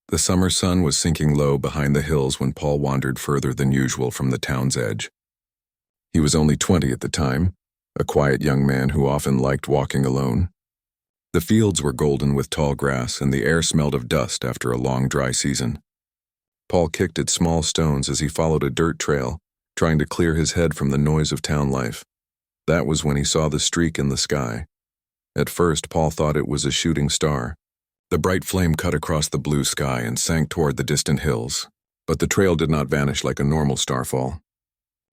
The summer sun was sinking low behind the hills when Paul wandered further than usual from the town's edge. He was only 20 at the time, a quiet young man who often liked walking alone. The fields were golden with tall grass, and the air smelled of dust after a long dry season. Paul kicked at small stones as he followed a dirt trail, trying to clear his head from the noise of town life. That was when he saw the streak in the sky. At first, Paul thought it was a shooting star. The bright flame cut across the blue sky and sank toward the distant hills, but the trail did not vanish like a normal starfall.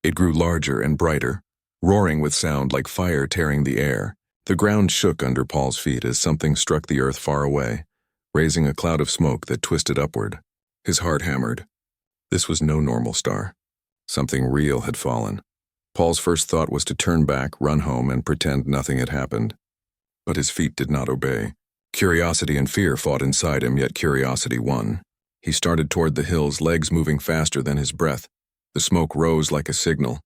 It grew larger and brighter, roaring with sound like fire tearing the air. The ground shook under Paul's feet as something struck the earth far away, raising a cloud of smoke that twisted upward. His heart hammered. This was no normal star. Something real had fallen. Paul's first thought was to turn back, run home, and pretend nothing had happened. But his feet did not obey. Curiosity and fear fought inside him, yet curiosity won. He started toward the hills, legs moving faster than his breath. The smoke rose like a signal.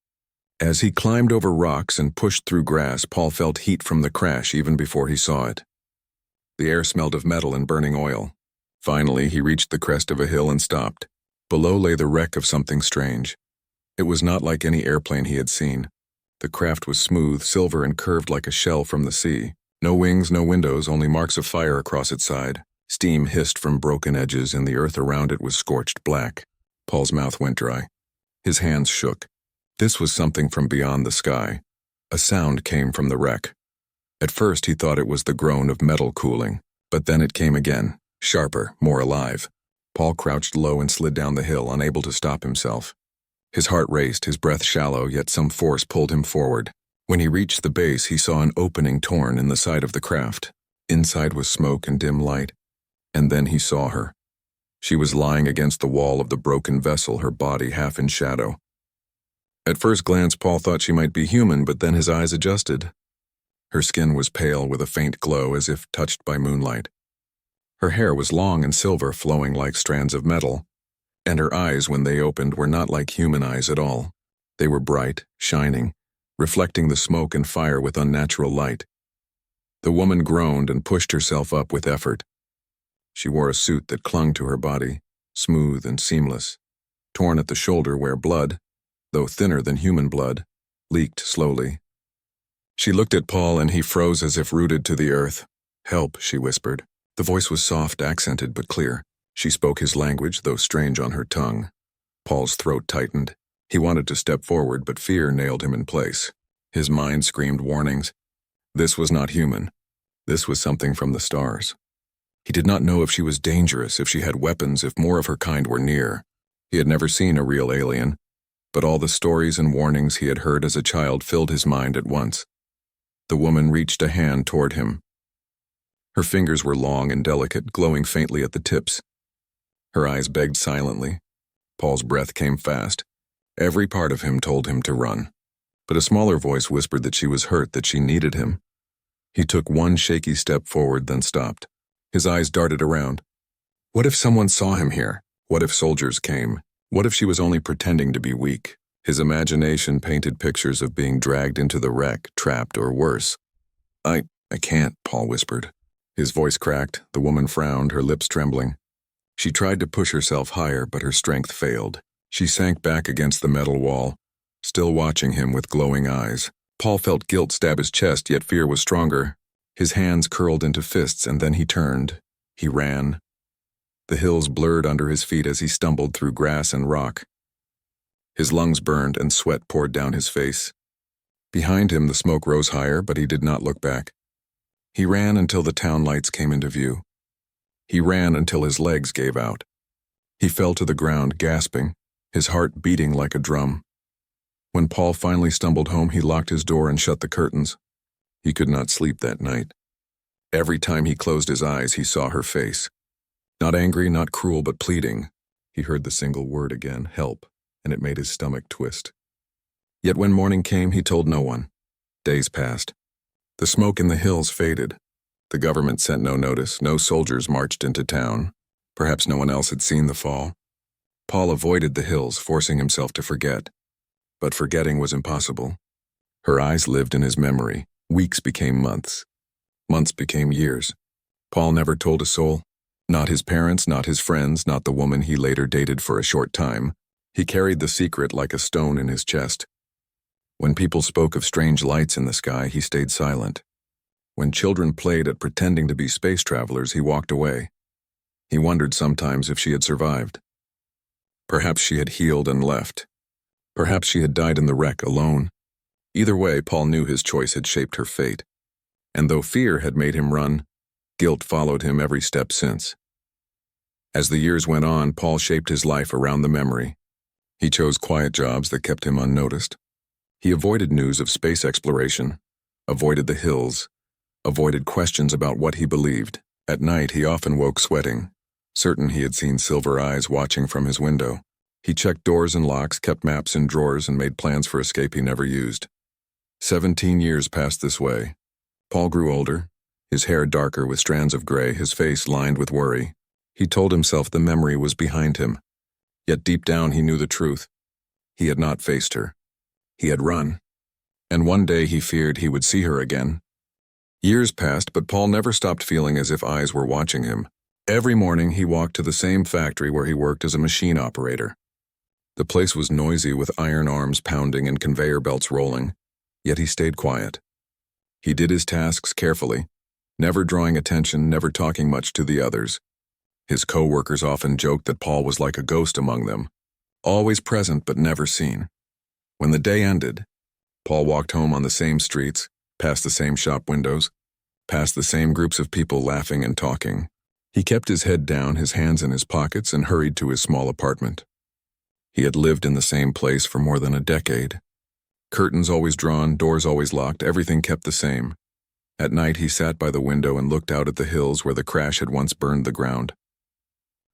As he climbed over rocks and pushed through grass, Paul felt heat from the crash even before he saw it. The air smelled of metal and burning oil. Finally, he reached the crest of a hill and stopped. Below lay the wreck of something strange. It was not like any airplane he had seen. The craft was smooth, silver, and curved like a shell from the sea. No wings, no windows, only marks of fire across its side. Steam hissed from broken edges, and the earth around it was scorched black. Paul's mouth went dry. His hands shook. This was something from beyond the sky. A sound came from the wreck. At first he thought it was the groan of metal cooling, but then it came again, sharper, more alive. Paul crouched low and slid down the hill, unable to stop himself. His heart raced, his breath shallow, yet some force pulled him forward. When he reached the base, he saw an opening torn in the side of the craft. Inside was smoke and dim light. And then he saw her. She was lying against the wall of the broken vessel, her body half in shadow. At first glance, Paul thought she might be human, but then his eyes adjusted. Her skin was pale with a faint glow as if touched by moonlight. Her hair was long and silver, flowing like strands of metal. And her eyes, when they opened, were not like human eyes at all. They were bright, shining, reflecting the smoke and fire with unnatural light. The woman groaned and pushed herself up with effort. She wore a suit that clung to her body, smooth and seamless, torn at the shoulder where blood, though thinner than human blood, leaked slowly. She looked at Paul and he froze as if rooted to the earth. "Help," she whispered. The voice was soft, accented, but clear. She spoke his language, though strange on her tongue. Paul's throat tightened. He wanted to step forward, but fear nailed him in place. His mind screamed warnings. This was not human. This was something from the stars. He did not know if she was dangerous, if she had weapons, if more of her kind were near. He had never seen a real alien, but all the stories and warnings he had heard as a child filled his mind at once. The woman reached a hand toward him. Her fingers were long and delicate, glowing faintly at the tips. Her eyes begged silently. Paul's breath came fast. Every part of him told him to run. But a smaller voice whispered that she was hurt, that she needed him. He took one shaky step forward, then stopped. His eyes darted around. What if someone saw him here? What if soldiers came? What if she was only pretending to be weak? His imagination painted pictures of being dragged into the wreck, trapped, or worse. I can't, Paul whispered. His voice cracked. The woman frowned, her lips trembling. She tried to push herself higher, but her strength failed. She sank back against the metal wall, still watching him with glowing eyes. Paul felt guilt stab his chest, yet fear was stronger. His hands curled into fists, and then he turned. He ran. The hills blurred under his feet as he stumbled through grass and rock. His lungs burned and sweat poured down his face. Behind him, the smoke rose higher, but he did not look back. He ran until the town lights came into view. He ran until his legs gave out. He fell to the ground, gasping, his heart beating like a drum. When Paul finally stumbled home, he locked his door and shut the curtains. He could not sleep that night. Every time he closed his eyes, he saw her face. Not angry, not cruel, but pleading. He heard the single word again, help, and it made his stomach twist. Yet when morning came, he told no one. Days passed. The smoke in the hills faded. The government sent no notice. No soldiers marched into town. Perhaps no one else had seen the fall. Paul avoided the hills, forcing himself to forget. But forgetting was impossible. Her eyes lived in his memory. Weeks became months. Months became years. Paul never told a soul. Not his parents, not his friends, not the woman he later dated for a short time. He carried the secret like a stone in his chest. When people spoke of strange lights in the sky, he stayed silent. When children played at pretending to be space travelers, he walked away. He wondered sometimes if she had survived. Perhaps she had healed and left. Perhaps she had died in the wreck alone. Either way, Paul knew his choice had shaped her fate. And though fear had made him run, guilt followed him every step since. As the years went on, Paul shaped his life around the memory. He chose quiet jobs that kept him unnoticed. He avoided news of space exploration, avoided the hills, avoided questions about what he believed. At night, he often woke sweating, certain he had seen silver eyes watching from his window. He checked doors and locks, kept maps in drawers, and made plans for escape he never used. 17 years passed this way. Paul grew older, his hair darker with strands of gray, his face lined with worry. He told himself the memory was behind him. Yet deep down he knew the truth. He had not faced her. He had run. And one day he feared he would see her again. Years passed, but Paul never stopped feeling as if eyes were watching him. Every morning he walked to the same factory where he worked as a machine operator. The place was noisy with iron arms pounding and conveyor belts rolling, yet he stayed quiet. He did his tasks carefully, never drawing attention, never talking much to the others. His co-workers often joked that Paul was like a ghost among them, always present but never seen. When the day ended, Paul walked home on the same streets, past the same shop windows, past the same groups of people laughing and talking. He kept his head down, his hands in his pockets, and hurried to his small apartment. He had lived in the same place for more than a decade. Curtains always drawn, doors always locked, everything kept the same. At night he sat by the window and looked out at the hills where the crash had once burned the ground.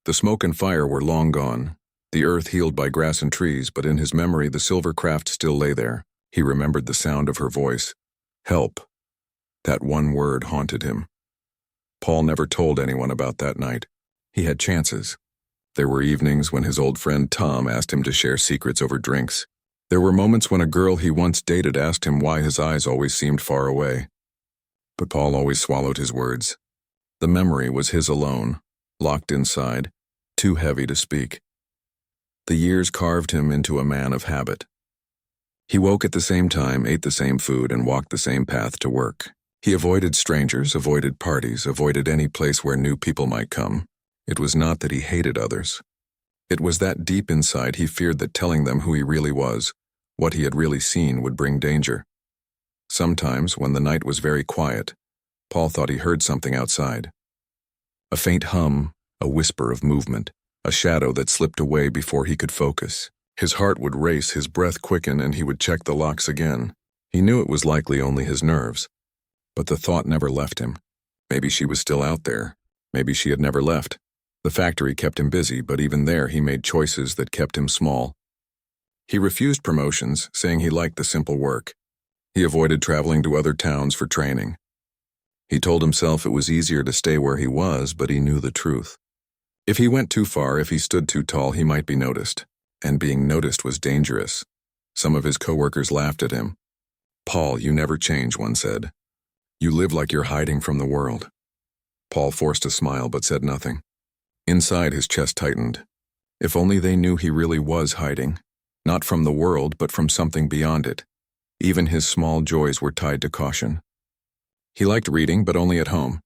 The smoke and fire were long gone, the earth healed by grass and trees, but in his memory the silver craft still lay there. He remembered the sound of her voice. Help. That one word haunted him. Paul never told anyone about that night. He had chances. There were evenings when his old friend Tom asked him to share secrets over drinks. There were moments when a girl he once dated asked him why his eyes always seemed far away. But Paul always swallowed his words. The memory was his alone, locked inside, too heavy to speak. The years carved him into a man of habit. He woke at the same time, ate the same food, and walked the same path to work. He avoided strangers, avoided parties, avoided any place where new people might come. It was not that he hated others. It was that deep inside he feared that telling them who he really was, what he had really seen, would bring danger. Sometimes, when the night was very quiet, Paul thought he heard something outside. A faint hum, a whisper of movement, a shadow that slipped away before he could focus. His heart would race, his breath quicken, and he would check the locks again. He knew it was likely only his nerves. But the thought never left him. Maybe she was still out there. Maybe she had never left. The factory kept him busy, but even there he made choices that kept him small. He refused promotions, saying he liked the simple work. He avoided traveling to other towns for training. He told himself it was easier to stay where he was, but he knew the truth. If he went too far, if he stood too tall, he might be noticed. And being noticed was dangerous. Some of his coworkers laughed at him. "Paul, you never change," one said. "You live like you're hiding from the world." Paul forced a smile but said nothing. Inside, his chest tightened. If only they knew he really was hiding, not from the world, but from something beyond it. Even his small joys were tied to caution. He liked reading, but only at home.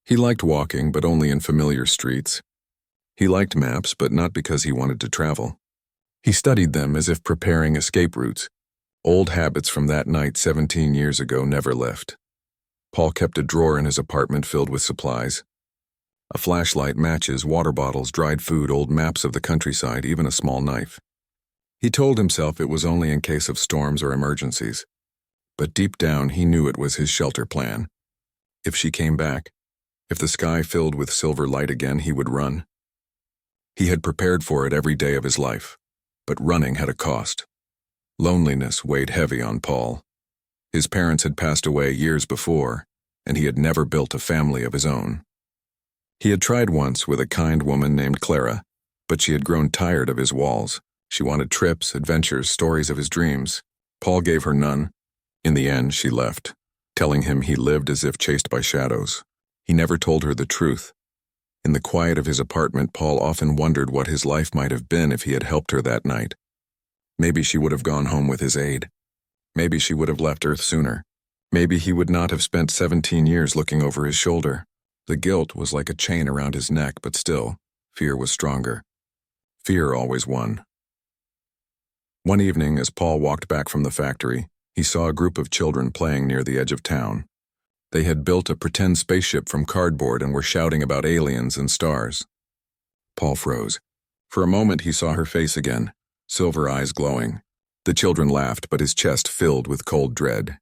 He liked walking, but only in familiar streets. He liked maps, but not because he wanted to travel. He studied them as if preparing escape routes. Old habits from that night 17 years ago never left. Paul kept a drawer in his apartment filled with supplies. A flashlight, matches, water bottles, dried food, old maps of the countryside, even a small knife. He told himself it was only in case of storms or emergencies. But deep down he knew it was his shelter plan. If she came back, if the sky filled with silver light again, he would run. He had prepared for it every day of his life, but running had a cost. Loneliness weighed heavy on Paul. His parents had passed away years before, and he had never built a family of his own. He had tried once with a kind woman named Clara, but she had grown tired of his walls. She wanted trips, adventures, stories of his dreams. Paul gave her none. In the end, she left, telling him he lived as if chased by shadows. He never told her the truth. In the quiet of his apartment, Paul often wondered what his life might have been if he had helped her that night. Maybe she would have gone home with his aid. Maybe she would have left Earth sooner. Maybe he would not have spent 17 years looking over his shoulder. The guilt was like a chain around his neck, but still, fear was stronger. Fear always won. One evening, as Paul walked back from the factory, he saw a group of children playing near the edge of town. They had built a pretend spaceship from cardboard and were shouting about aliens and stars. Paul froze. For a moment he saw her face again, silver eyes glowing. The children laughed, but his chest filled with cold dread.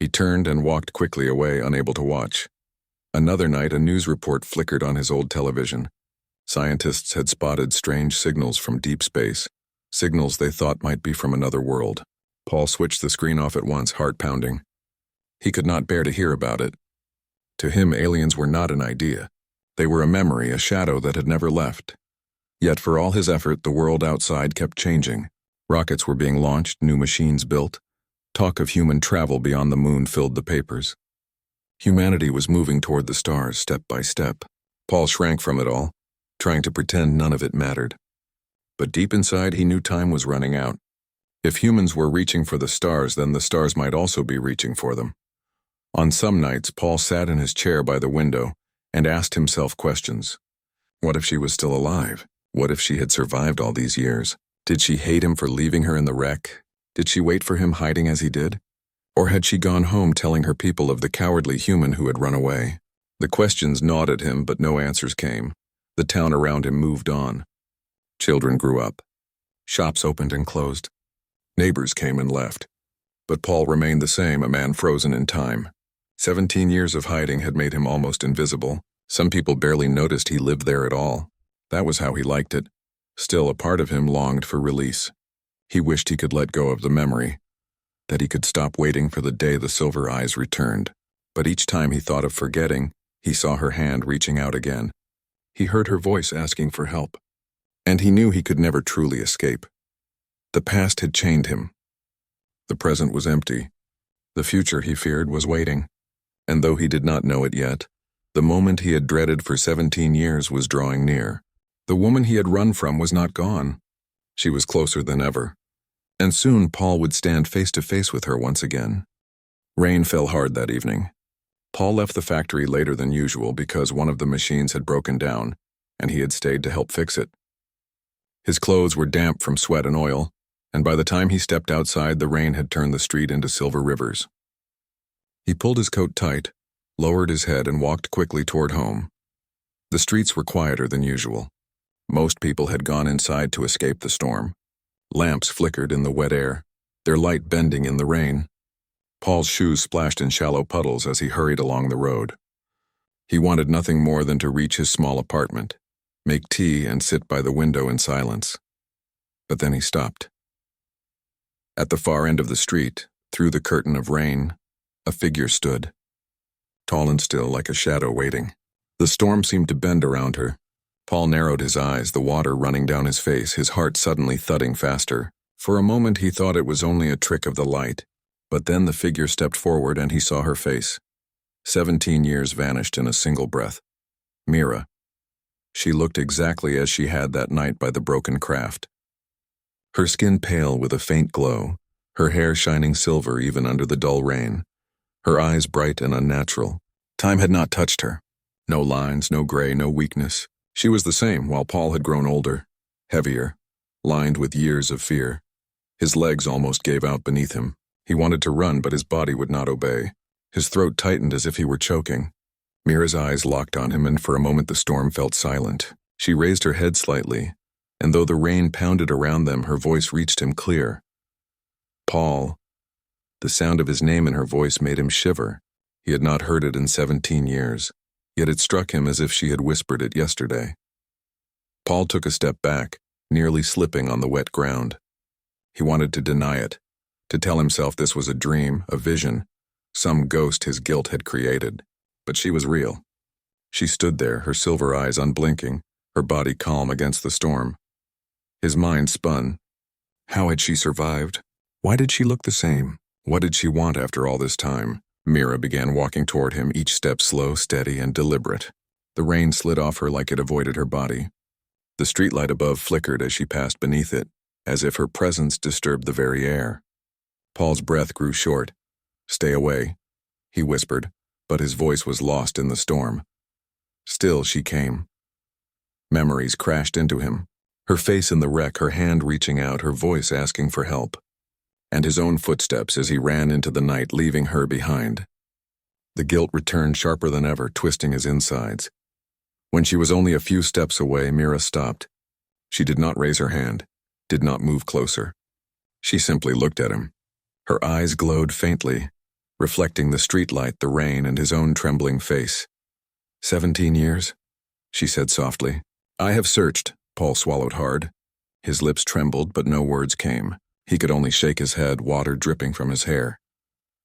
He turned and walked quickly away, unable to watch. Another night, a news report flickered on his old television. Scientists had spotted strange signals from deep space, signals they thought might be from another world. Paul switched the screen off at once, heart pounding. He could not bear to hear about it. To him, aliens were not an idea. They were a memory, a shadow that had never left. Yet for all his effort, the world outside kept changing. Rockets were being launched, new machines built. Talk of human travel beyond the moon filled the papers. Humanity was moving toward the stars, step by step. Paul shrank from it all, trying to pretend none of it mattered. But deep inside, he knew time was running out. If humans were reaching for the stars, then the stars might also be reaching for them. On some nights, Paul sat in his chair by the window and asked himself questions. What if she was still alive? What if she had survived all these years? Did she hate him for leaving her in the wreck? Did she wait for him hiding as he did? Or had she gone home telling her people of the cowardly human who had run away? The questions gnawed at him, but no answers came. The town around him moved on. Children grew up. Shops opened and closed. Neighbors came and left. But Paul remained the same, a man frozen in time. 17 years of hiding had made him almost invisible. Some people barely noticed he lived there at all. That was how he liked it. Still, a part of him longed for release. He wished he could let go of the memory, that he could stop waiting for the day the silver eyes returned. But each time he thought of forgetting, he saw her hand reaching out again. He heard her voice asking for help. And he knew he could never truly escape. The past had chained him. The present was empty. The future, he feared, was waiting. And though he did not know it yet, the moment he had dreaded for 17 years was drawing near. The woman he had run from was not gone. She was closer than ever. And soon Paul would stand face to face with her once again. Rain fell hard that evening. Paul left the factory later than usual because one of the machines had broken down, and he had stayed to help fix it. His clothes were damp from sweat and oil, and by the time he stepped outside, the rain had turned the street into silver rivers. He pulled his coat tight, lowered his head, and walked quickly toward home. The streets were quieter than usual. Most people had gone inside to escape the storm. Lamps flickered in the wet air, their light bending in the rain. Paul's shoes splashed in shallow puddles as he hurried along the road. He wanted nothing more than to reach his small apartment, make tea, and sit by the window in silence. But then he stopped. At the far end of the street, through the curtain of rain, a figure stood, tall and still like a shadow waiting. The storm seemed to bend around her. Paul narrowed his eyes, the water running down his face, his heart suddenly thudding faster. For a moment he thought it was only a trick of the light, but then the figure stepped forward and he saw her face. 17 years vanished in a single breath. Mira. She looked exactly as she had that night by the broken craft. Her skin pale with a faint glow, her hair shining silver even under the dull rain, her eyes bright and unnatural. Time had not touched her. No lines, no gray, no weakness. She was the same, while Paul had grown older, heavier, lined with years of fear. His legs almost gave out beneath him. He wanted to run, but his body would not obey. His throat tightened as if he were choking. Mira's eyes locked on him, and for a moment the storm felt silent. She raised her head slightly, and though the rain pounded around them, her voice reached him clear. Paul. The sound of his name in her voice made him shiver. He had not heard it in 17 years. Yet it struck him as if she had whispered it yesterday. Paul took a step back, nearly slipping on the wet ground. He wanted to deny it, to tell himself this was a dream, a vision, some ghost his guilt had created. But she was real. She stood there, her silver eyes unblinking, her body calm against the storm. His mind spun. How had she survived? Why did she look the same? What did she want after all this time? Mira began walking toward him, each step slow, steady, and deliberate. The rain slid off her like it avoided her body. The streetlight above flickered as she passed beneath it, as if her presence disturbed the very air. Paul's breath grew short. "Stay away," he whispered, but his voice was lost in the storm. Still she came. Memories crashed into him. Her face in the wreck, her hand reaching out, her voice asking for help. And his own footsteps as he ran into the night, leaving her behind. The guilt returned sharper than ever, twisting his insides. When she was only a few steps away, Mira stopped. She did not raise her hand, did not move closer. She simply looked at him. Her eyes glowed faintly, reflecting the streetlight, the rain, and his own trembling face. 17 years, she said softly. "I have searched." Paul swallowed hard. His lips trembled, but no words came. He could only shake his head, water dripping from his hair.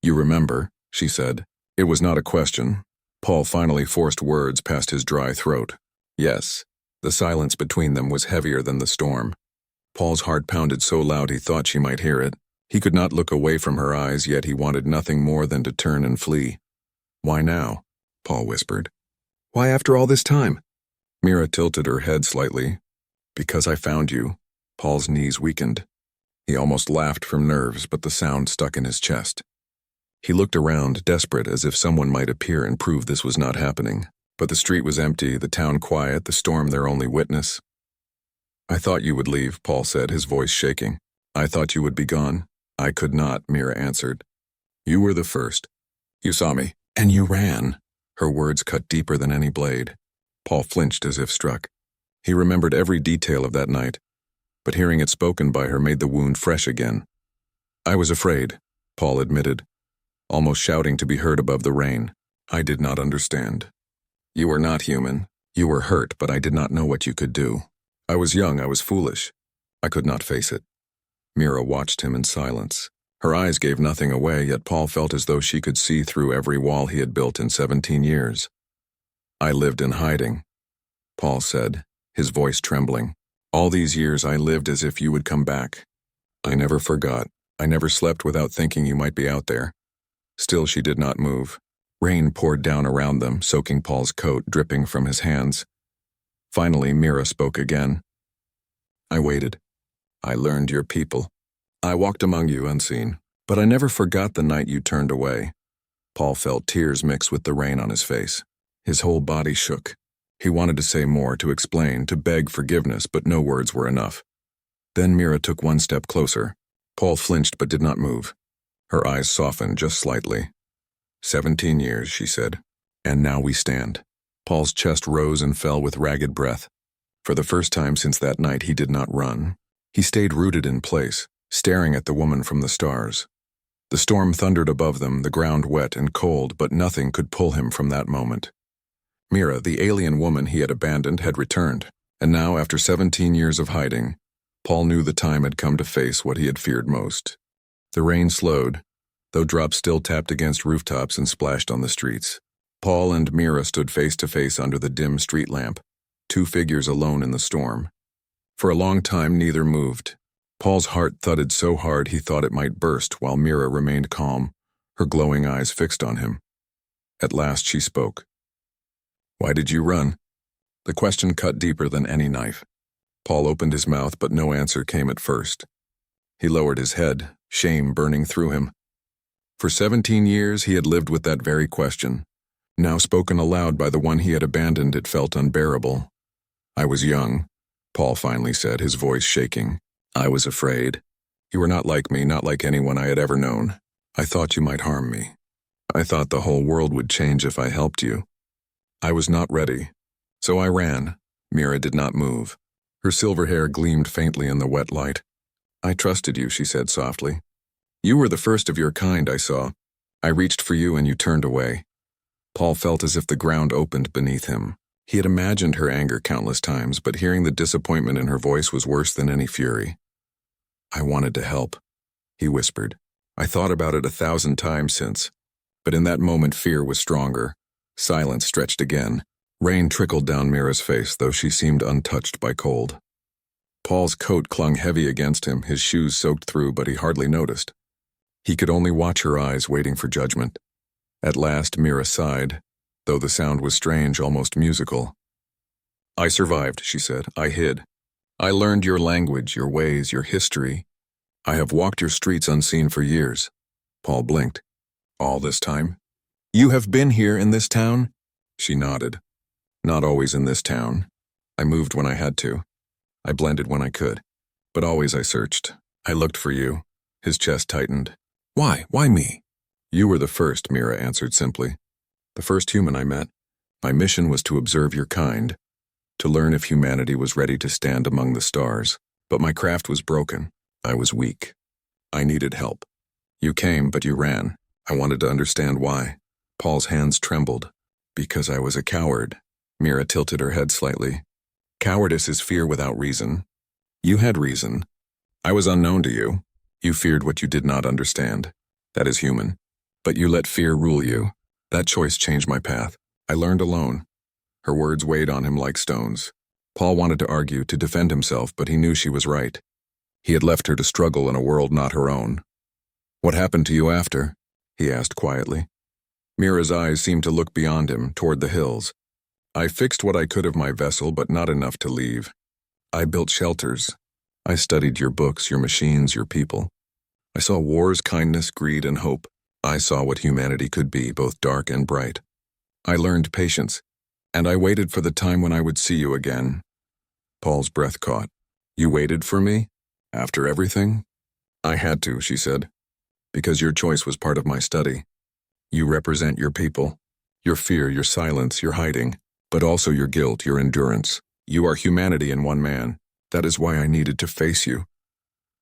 "You remember," she said. It was not a question. Paul finally forced words past his dry throat. Yes. The silence between them was heavier than the storm. Paul's heart pounded so loud he thought she might hear it. He could not look away from her eyes, yet he wanted nothing more than to turn and flee. "Why now?" Paul whispered. "Why after all this time?" Mira tilted her head slightly. "Because I found you." Paul's knees weakened. He almost laughed from nerves, but the sound stuck in his chest. He looked around, desperate, as if someone might appear and prove this was not happening. But the street was empty, the town quiet, the storm their only witness. "I thought you would leave," Paul said, his voice shaking. "I thought you would be gone." "I could not," Mira answered. "You were the first. You saw me, and you ran." Her words cut deeper than any blade. Paul flinched as if struck. He remembered every detail of that night, but hearing it spoken by her made the wound fresh again. "I was afraid," Paul admitted, almost shouting to be heard above the rain. "I did not understand. You were not human. You were hurt, but I did not know what you could do. I was young, I was foolish. I could not face it." Mira watched him in silence. Her eyes gave nothing away, yet Paul felt as though she could see through every wall he had built in 17 years. "I lived in hiding," Paul said, his voice trembling. "All these years I lived as if you would come back. I never forgot. I never slept without thinking you might be out there." Still she did not move. Rain poured down around them, soaking Paul's coat, dripping from his hands. Finally, Mira spoke again. "I waited. I learned your people. I walked among you unseen, but I never forgot the night you turned away." Paul felt tears mix with the rain on his face. His whole body shook. He wanted to say more, to explain, to beg forgiveness, but no words were enough. Then Mira took one step closer. Paul flinched but did not move. Her eyes softened just slightly. 17 years, she said. "And now we stand." Paul's chest rose and fell with ragged breath. For the first time since that night, he did not run. He stayed rooted in place, staring at the woman from the stars. The storm thundered above them, the ground wet and cold, but nothing could pull him from that moment. Mira, the alien woman he had abandoned, had returned, and now, after 17 years of hiding, Paul knew the time had come to face what he had feared most. The rain slowed, though drops still tapped against rooftops and splashed on the streets. Paul and Mira stood face to face under the dim street lamp, two figures alone in the storm. For a long time, neither moved. Paul's heart thudded so hard he thought it might burst, while Mira remained calm, her glowing eyes fixed on him. At last she spoke. "Why did you run?" The question cut deeper than any knife. Paul opened his mouth, but no answer came at first. He lowered his head, shame burning through him. For 17 years he had lived with that very question. Now spoken aloud by the one he had abandoned, it felt unbearable. "I was young," Paul finally said, his voice shaking. "I was afraid. You were not like me, not like anyone I had ever known. I thought you might harm me. I thought the whole world would change if I helped you. I was not ready. So I ran." Mira did not move. Her silver hair gleamed faintly in the wet light. "I trusted you," she said softly. "You were the first of your kind I saw. I reached for you and you turned away." Paul felt as if the ground opened beneath him. He had imagined her anger countless times, but hearing the disappointment in her voice was worse than any fury. "I wanted to help," he whispered. "I thought about it 1,000 times since. But in that moment fear was stronger." Silence stretched again. Rain trickled down Mira's face, though she seemed untouched by cold. Paul's coat clung heavy against him, his shoes soaked through, but he hardly noticed. He could only watch her eyes, waiting for judgment. At last Mira sighed, though the sound was strange, almost musical. "I survived," she said. "I hid. I learned your language, your ways, your history. I have walked your streets unseen for years." Paul blinked. "All this time? You have been here in this town?" She nodded. "Not always in this town. I moved when I had to. I blended when I could. But always I searched. I looked for you." His chest tightened. "Why? Why me?" "You were the first," Mira answered simply. "The first human I met. My mission was to observe your kind, to learn if humanity was ready to stand among the stars. But my craft was broken. I was weak. I needed help. You came, but you ran. I wanted to understand why." Paul's hands trembled. "Because I was a coward." Mira tilted her head slightly. "Cowardice is fear without reason. You had reason. I was unknown to you. You feared what you did not understand. That is human. But you let fear rule you. That choice changed my path. I learned alone." Her words weighed on him like stones. Paul wanted to argue, to defend himself, but he knew she was right. He had left her to struggle in a world not her own. "What happened to you after?" he asked quietly. Mira's eyes seemed to look beyond him, toward the hills. "I fixed what I could of my vessel, but not enough to leave. I built shelters. I studied your books, your machines, your people. I saw wars, kindness, greed, and hope. I saw what humanity could be, both dark and bright. I learned patience, and I waited for the time when I would see you again." Paul's breath caught. "You waited for me? After everything?" "I had to," she said, "because your choice was part of my study. You represent your people, your fear, your silence, your hiding, but also your guilt, your endurance. You are humanity in one man. That is why I needed to face you."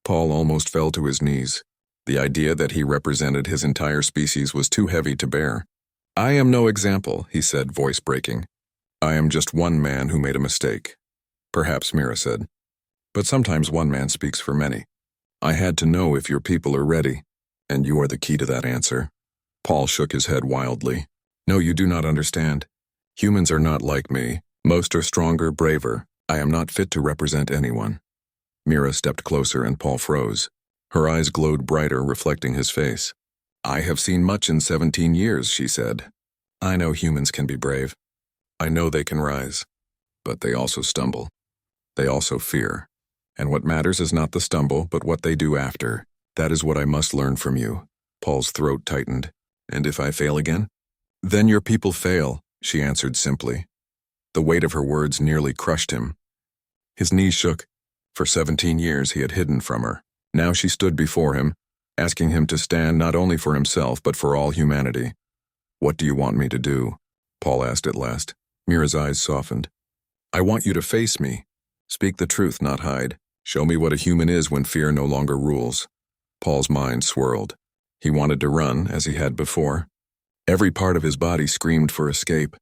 Paul almost fell to his knees. The idea that he represented his entire species was too heavy to bear. "I am no example," he said, voice breaking. "I am just one man who made a mistake." "Perhaps," Mira said. "But sometimes one man speaks for many. I had to know if your people are ready, and you are the key to that answer." Paul shook his head wildly. "No, you do not understand. Humans are not like me. Most are stronger, braver. I am not fit to represent anyone." Mira stepped closer and Paul froze. Her eyes glowed brighter, reflecting his face. "I have seen much in 17 years, she said. "I know humans can be brave. I know they can rise. But they also stumble. They also fear. And what matters is not the stumble, but what they do after. That is what I must learn from you." Paul's throat tightened. "And if I fail again?" "Then your people fail," she answered simply. The weight of her words nearly crushed him. His knees shook. For 17 years he had hidden from her. Now she stood before him, asking him to stand not only for himself but for all humanity. "What do you want me to do?" Paul asked at last. Mira's eyes softened. "I want you to face me. Speak the truth, not hide. Show me what a human is when fear no longer rules." Paul's mind swirled. He wanted to run, as he had before. Every part of his body screamed for escape.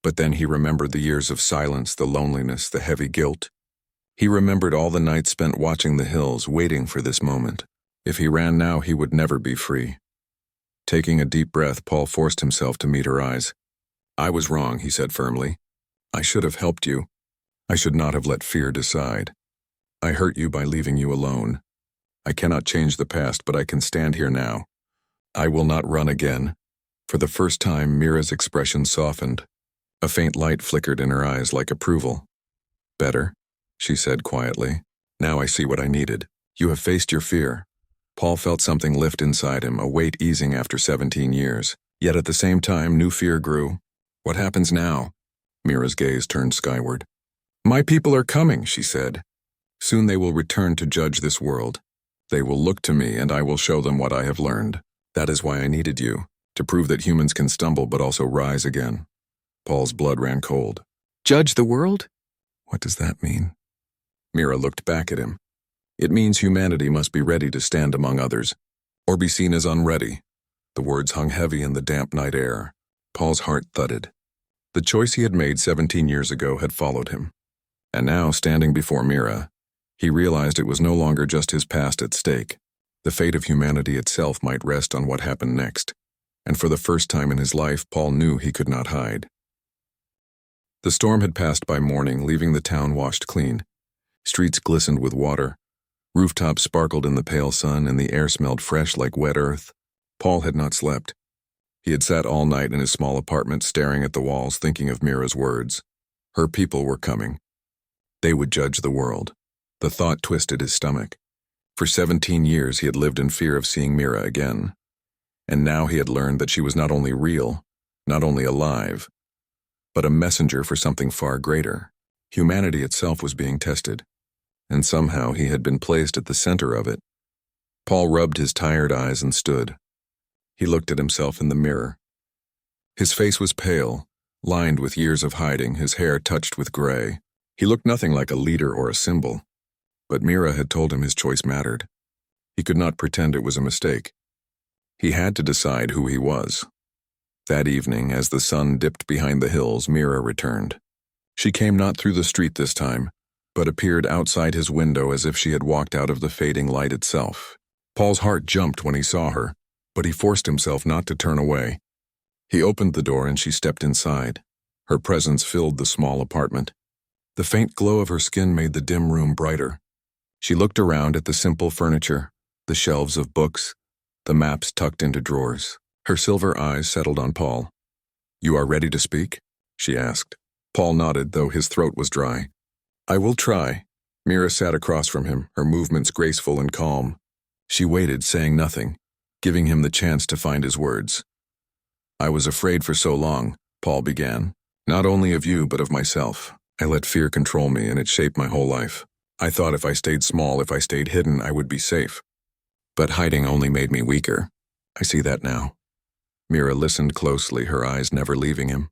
But then he remembered the years of silence, the loneliness, the heavy guilt. He remembered all the nights spent watching the hills, waiting for this moment. If he ran now, he would never be free. Taking a deep breath, Paul forced himself to meet her eyes. "I was wrong," he said firmly. "I should have helped you. I should not have let fear decide. I hurt you by leaving you alone. I cannot change the past, but I can stand here now. I will not run again." For the first time, Mira's expression softened. A faint light flickered in her eyes like approval. "Better," she said quietly. "Now I see what I needed. You have faced your fear." Paul felt something lift inside him, a weight easing after 17 years. Yet at the same time, new fear grew. "What happens now?" Mira's gaze turned skyward. "My people are coming," she said. "Soon they will return to judge this world. They will look to me, and I will show them what I have learned. That is why I needed you, to prove that humans can stumble but also rise again." Paul's blood ran cold. "Judge the world? What does that mean?" Mira looked back at him. "It means humanity must be ready to stand among others, or be seen as unready." The words hung heavy in the damp night air. Paul's heart thudded. The choice he had made 17 years ago had followed him. And now, standing before Mira, he realized it was no longer just his past at stake. The fate of humanity itself might rest on what happened next. And for the first time in his life, Paul knew he could not hide. The storm had passed by morning, leaving the town washed clean. Streets glistened with water. Rooftops sparkled in the pale sun, and the air smelled fresh like wet earth. Paul had not slept. He had sat all night in his small apartment staring at the walls, thinking of Mira's words. Her people were coming. They would judge the world. The thought twisted his stomach. For 17 years he had lived in fear of seeing Mira again. And now he had learned that she was not only real, not only alive, but a messenger for something far greater. Humanity itself was being tested, and somehow he had been placed at the center of it. Paul rubbed his tired eyes and stood. He looked at himself in the mirror. His face was pale, lined with years of hiding, his hair touched with gray. He looked nothing like a leader or a symbol. But Mira had told him his choice mattered. He could not pretend it was a mistake. He had to decide who he was. That evening, as the sun dipped behind the hills, Mira returned. She came not through the street this time, but appeared outside his window as if she had walked out of the fading light itself. Paul's heart jumped when he saw her, but he forced himself not to turn away. He opened the door and she stepped inside. Her presence filled the small apartment. The faint glow of her skin made the dim room brighter. She looked around at the simple furniture, the shelves of books, the maps tucked into drawers. Her silver eyes settled on Paul. "You are ready to speak?" she asked. Paul nodded, though his throat was dry. "I will try." Mira sat across from him, her movements graceful and calm. She waited, saying nothing, giving him the chance to find his words. "I was afraid for so long," Paul began. "Not only of you, but of myself. I let fear control me, and it shaped my whole life. I thought if I stayed small, if I stayed hidden, I would be safe. But hiding only made me weaker. I see that now." Mira listened closely, her eyes never leaving him.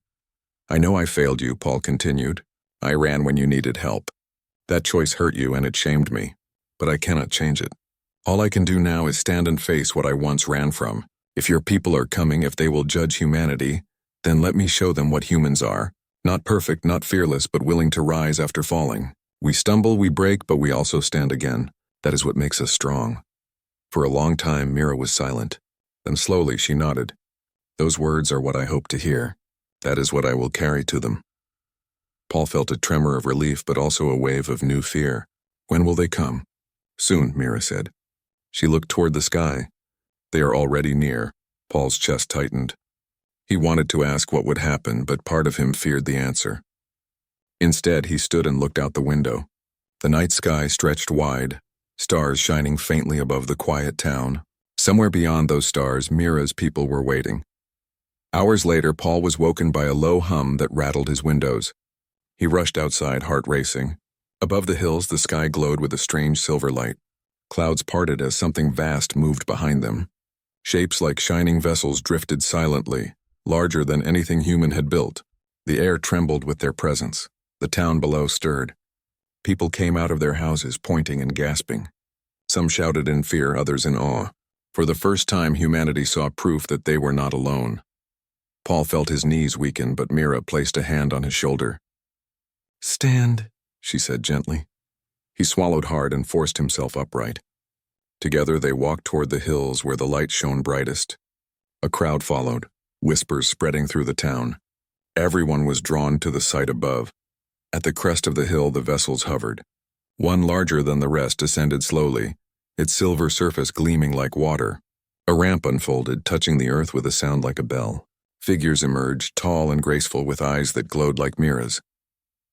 "I know I failed you," Paul continued. "I ran when you needed help. That choice hurt you and it shamed me, but I cannot change it. All I can do now is stand and face what I once ran from. If your people are coming, if they will judge humanity, then let me show them what humans are. Not perfect, not fearless, but willing to rise after falling. We stumble, we break, but we also stand again. That is what makes us strong." For a long time, Mira was silent. Then slowly she nodded. "Those words are what I hope to hear. That is what I will carry to them." Paul felt a tremor of relief, but also a wave of new fear. "When will they come?" "Soon," Mira said. She looked toward the sky. "They are already near." Paul's chest tightened. He wanted to ask what would happen, but part of him feared the answer. Instead, he stood and looked out the window. The night sky stretched wide, stars shining faintly above the quiet town. Somewhere beyond those stars, Mira's people were waiting. Hours later, Paul was woken by a low hum that rattled his windows. He rushed outside, heart racing. Above the hills, the sky glowed with a strange silver light. Clouds parted as something vast moved behind them. Shapes like shining vessels drifted silently, larger than anything human had built. The air trembled with their presence. The town below stirred. People came out of their houses, pointing and gasping. Some shouted in fear, others in awe. For the first time, humanity saw proof that they were not alone. Paul felt his knees weaken, but Mira placed a hand on his shoulder. "Stand," she said gently. He swallowed hard and forced himself upright. Together they walked toward the hills where the light shone brightest. A crowd followed, whispers spreading through the town. Everyone was drawn to the sight above. At the crest of the hill, the vessels hovered. One larger than the rest descended slowly, its silver surface gleaming like water. A ramp unfolded, touching the earth with a sound like a bell. Figures emerged, tall and graceful, with eyes that glowed like Mira's.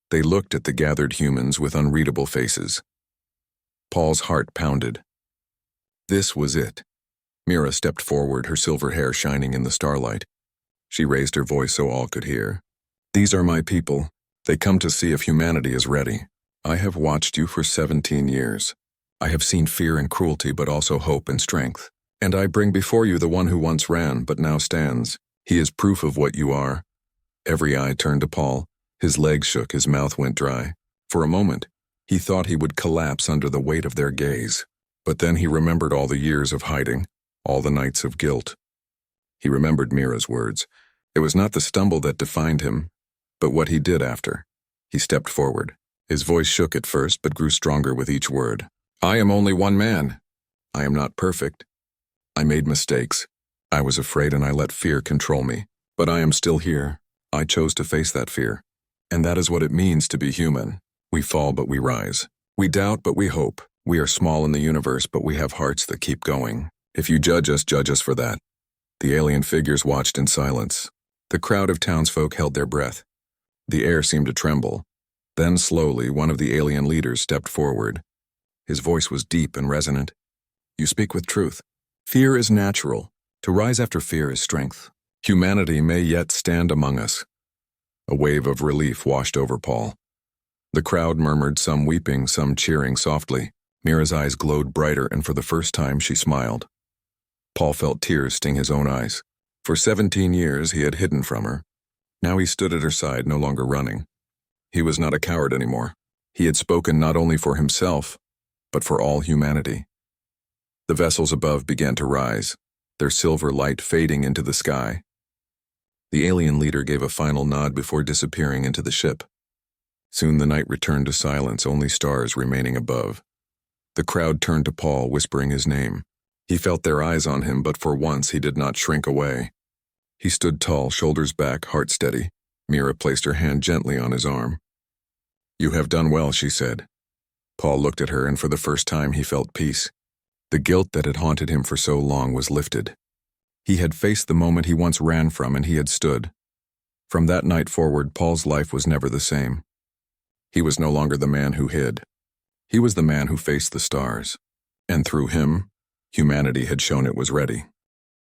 They looked at the gathered humans with unreadable faces. Paul's heart pounded. This was it. Mira stepped forward, her silver hair shining in the starlight. She raised her voice so all could hear. "These are my people. They come to see if humanity is ready. I have watched you for 17 years. I have seen fear and cruelty, but also hope and strength. And I bring before you the one who once ran, but now stands. He is proof of what you are." Every eye turned to Paul. His legs shook, his mouth went dry. For a moment, he thought he would collapse under the weight of their gaze. But then he remembered all the years of hiding, all the nights of guilt. He remembered Mira's words. It was not the stumble that defined him, but what he did after. He stepped forward. His voice shook at first, but grew stronger with each word. "I am only one man. I am not perfect. I made mistakes. I was afraid and I let fear control me. But I am still here. I chose to face that fear. And that is what it means to be human. We fall, but we rise. We doubt, but we hope. We are small in the universe, but we have hearts that keep going. If you judge us for that." The alien figures watched in silence. The crowd of townsfolk held their breath. The air seemed to tremble. Then, slowly, one of the alien leaders stepped forward. His voice was deep and resonant. "You speak with truth. Fear is natural. To rise after fear is strength. Humanity may yet stand among us." A wave of relief washed over Paul. The crowd murmured, some weeping, some cheering softly. Mira's eyes glowed brighter, and for the first time she smiled. Paul felt tears sting his own eyes. For 17 years he had hidden from her. Now he stood at her side, no longer running. He was not a coward anymore. He had spoken not only for himself, but for all humanity. The vessels above began to rise, their silver light fading into the sky. The alien leader gave a final nod before disappearing into the ship. Soon the night returned to silence, only stars remaining above. The crowd turned to Paul, whispering his name. He felt their eyes on him, but for once he did not shrink away. He stood tall, shoulders back, heart steady. Mira placed her hand gently on his arm. "You have done well," she said. Paul looked at her, and for the first time he felt peace. The guilt that had haunted him for so long was lifted. He had faced the moment he once ran from, and he had stood. From that night forward, Paul's life was never the same. He was no longer the man who hid. He was the man who faced the stars. And through him, humanity had shown it was ready.